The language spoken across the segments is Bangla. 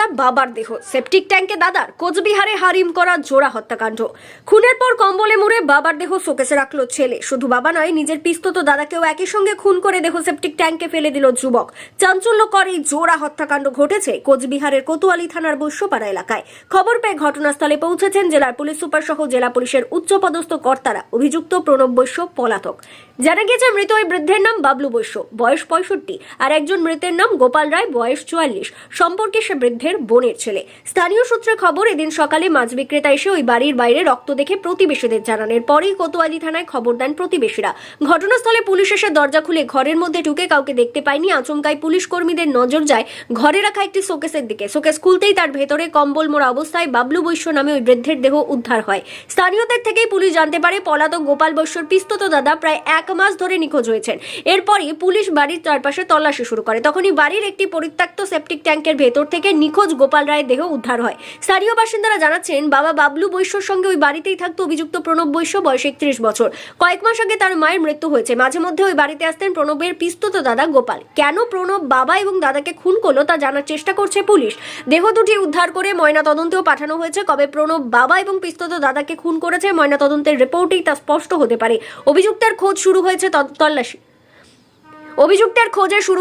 করা বাবার দেহ, সেপটিক ট্যাঙ্কে দাদার, কোচবিহারে হারিম করা জোড়া হত্যাকাণ্ড। খুনের পর কম্বলে মুড়ে বাবার দেহ শোকেসে রাখলো ছেলে। শুধু বাবা নয়, নিজের পিস্তত দাদাকেও একই সঙ্গে খুন করে দেহ সেপটিক ট্যাঙ্কে ফেলে দিল যুবক। চাঞ্চল্যকর এই জোড়া হত্যাকাণ্ড ঘটেছে কোচবিহারের কোতোয়ালি থানার বৈশ্যপাড়া এলাকায়। খবর পেয়ে ঘটনাস্থলে পৌঁছেছেন জেলার পুলিশ সুপার সহ জেলা পুলিশের উচ্চপদস্থ কর্তারা। অভিযুক্ত প্রণব বৈশ্য পলাতক। জানা গেছে মৃত ওই বৃদ্ধের নাম বাবলু বৈশ্য, বয়স 65, আর একজন মৃতের নাম গোপাল রায়, বয়স 44। সম্পর্কে সে বৃদ্ধের বোনের ছেলে। স্থানীয় সূত্রে খবর, এদিন সকালে মাছ বিক্রেতা এসে ওই বাড়ির বাইরে রক্ত দেখে প্রতিবেশীদের জানান। এরপরেই কোতোয়ালি থানায় খবর দেন প্রতিবেশীরা। ঘটনাস্থলে পুলিশ এসে দরজা খুলে ঘরের মধ্যে ঢুকে কাউকে দেখতে পায়নি। আচমকাই পুলিশ কর্মীদের নজর যায় ঘরে রাখা একটি শোকেসের দিকে। শোকেস খুলতেই তার ভেতরে কম্বল মোড়া অবস্থায় বাবলু বৈশ্য নামে ওই বৃদ্ধের দেহ উদ্ধার হয়। স্থানীয়দের থেকেই পুলিশ জানতে পারে পলাতক গোপাল বৈশ্যর পিস্তত দাদা প্রায় 1 মাস ধরে নিখোঁজ হয়েছেন। এরপরই পুলিশ বাড়ির চারপাশে তল্লাশি শুরু করে। তখনই বাড়ির একটি পরিত্যক্ত সেপটিক ট্যাঙ্কের ভেতর থেকে নিখোঁজ গোপাল রায়ের দেহ উদ্ধার হয়। স্থানীয় বাসিন্দারা জানাচ্ছেন, বাবা বাবলু বৈশ্যর সঙ্গে ওই বাড়িতেই থাকতো অভিযুক্ত প্রণব বৈশ্য, বয়স 31 বছর। কয়েক মাস আগে তার মায়ের মৃত্যু হয়েছে। মাঝে মধ্যে ওই বাড়িতে আসতেন প্রণবের পিস্তত দাদা গোপাল। কেন প্রণব বাবা এবং দাদাকে খুন করলো তা জানার চেষ্টা করছে পুলিশ। দেহ দুটি উদ্ধার করে ময়না তদন্তেও পাঠানো হয়েছে। কবে প্রণব বাবা এবং পিস্তত দাদাকে খুন করেছে, ময়না তদন্তের রিপোর্টেই তা স্পষ্ট হতে পারে। অভিযুক্তের খোঁজে শুরু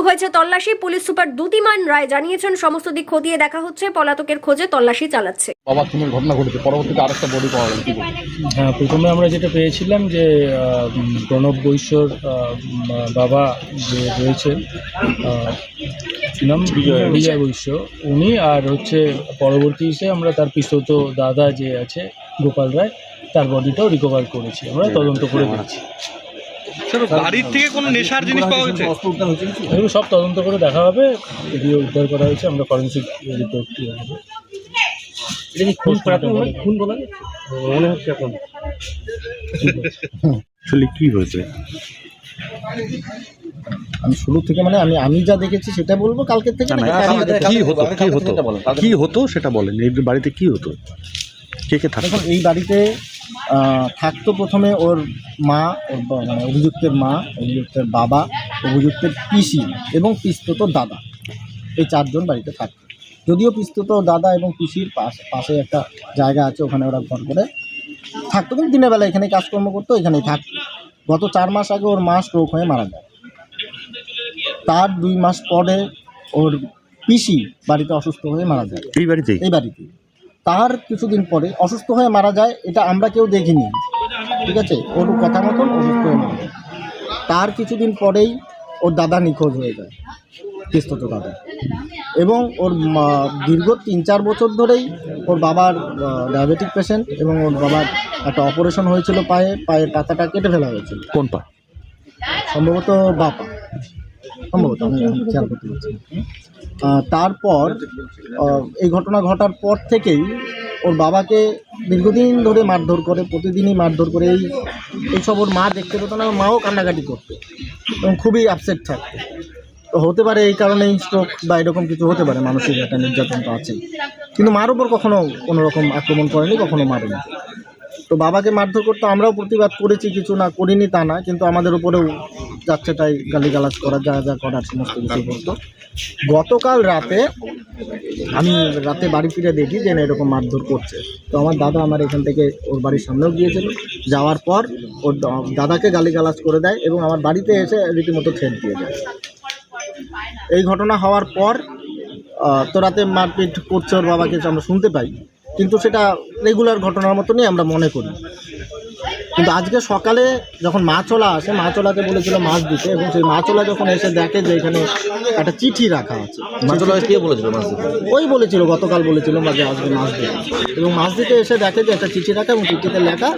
হয়েছে তল্লাশি। পুলিশ সুপার দ্যুতিমান রায় জানিয়েছেন, সমস্ত দিক খতিয়ে দেখা হচ্ছে, পলাতকের খোঁজে তল্লাশি চালাচ্ছে। বাবা খুনের ঘটনা ঘটেছে, পরবর্তীতে আরেকটা বডি পাওয়া গেল। হ্যাঁ, প্রথমে আমরা যেটা পেয়েছিলাম যে প্রণব বৈশ্যর বাবা যে রয়েছেন, কি নাম, বিজয় বৈশ্য, উনি, আর হচ্ছে পরবর্তী হিসেবে আমরা তার পিস্তত দাদা যে আছে গোপাল রায়, তার বডিটাও রিকভার করেছি, আমরা তদন্ত করে দিচ্ছি। বাড়ির থেকে কোনো নেশার জিনিস পাওয়া গেছে? এগুলো সব তদন্ত করে দেখা হবে, এগুলো উদ্ধার করা হয়েছে, আমরা ফরেন্সিক রিপোর্ট দিয়ে দেবো। এটা কি খুন করা, খুন বলা মনে হচ্ছে এখন? আসলে কি হয়েছে? আমি শুরু থেকে আমি যা দেখেছি সেটা বলবো, কালকের থেকে কি হতো সেটা বলেন। এই বাড়িতে কি হতো, কে কে থাকতো? এই বাড়িতে থাকতো প্রথমে ওর মা, অভিযুক্তের মা, অভিযুক্তের বাবা, অভিযুক্তের পিসি এবং পিস্তত দাদা, এই 4 জন বাড়িতে থাকতো। যদিও পিস্তত দাদা এবং পিসির পাশে একটা জায়গা আছে, ওখানে ওরা ঘর করে থাকতো, কিন্তু দিনের বেলা এখানে কাজকর্ম করতো, এখানেই থাকতো। গত 4 মাস আগে ওর মা স্ট্রোক হয়ে মারা যায়। তার 2 মাস পরে ওর পিসি বাড়িতে অসুস্থ হয়ে মারা যায়। এই বাড়িতে তার কিছুদিন পরে অসুস্থ হয়ে মারা যায়। এটা আমরা কেউ দেখিনি, ঠিক আছে, ওর কথা মতন অসুস্থ হয়ে মারা যায়। তার কিছুদিন পরেই ওর দাদা নিখোঁজ হয়ে যায়, পিস্তত দাদা। এবং ওর দীর্ঘ 3-4 বছর ধরেই ওর বাবার ডায়াবেটিক পেশেন্ট, এবং ওর বাবার একটা অপারেশন হয়েছিল, পায়ের পাতাটা কেটে ফেলা হয়েছিল। কোন পা? সম্ভবত বাপা, সম্ভবত, আমি খেয়াল করতে পারছি। তারপর এই ঘটনা ঘটার পর থেকেই ওর বাবাকে দীর্ঘদিন ধরে মারধর করে, প্রতিদিনই মারধর করে। এইসব ওর মা দেখতে পেত না, ওর মাও কান্নাকাটি করতো এবং খুবই আপসেট থাকতো। তো হতে পারে এই কারণেই স্ট্রোক বা এরকম কিছু হতে পারে, মানসিক একটা নির্যাতন তো আছেই। কিন্তু মার উপর কখনো কোনো রকম আক্রমণ করেনি, কখনো মারেনি। তো বাবাকে মারধর করতো, আমরাও প্রতিবাদ করেছি, কিছু না করিনি তা না, কিন্তু আমাদের উপরেও যাচ্ছে তাই গালিগালাজ করা, যা যা করার সমস্ত কিছু করতো। গতকাল রাতে আমি বাড়ি ফিরে দেখি যে না, এরকম মারধর করছে। তো আমার দাদা আমার এখান থেকে ওর বাড়ির সামনেও গিয়েছিল। যাওয়ার পর ওর দাদাকে গালিগালাজ করে দেয় এবং আমার বাড়িতে এসে রীতিমতো থ্রেট দিয়ে দেয়। এই ঘটনা হওয়ার পর তো রাতে মারপিট করছে ওর বাবাকে, আমরা শুনতে পাই, কিন্তু সেটা রেগুলার ঘটনার মতনই আমরা মনে করি। কিন্তু আজকে সকালে যখন মাছওয়ালা আসে, মাছওয়ালাকে বলেছিল মাছ দিতে, এবং সেই মাছওয়ালা যখন এসে দেখে যে এখানে একটা চিঠি রাখা আছে। মাছওয়ালা কে বলেছিল মাছ দিতে? ওই বলেছিল, গতকাল বলেছিল যে আজকে মাছ দিতে, এবং মাছ দিতে এসে দেখে যে একটা চিঠি রাখা, এবং চিঠিতে লেখা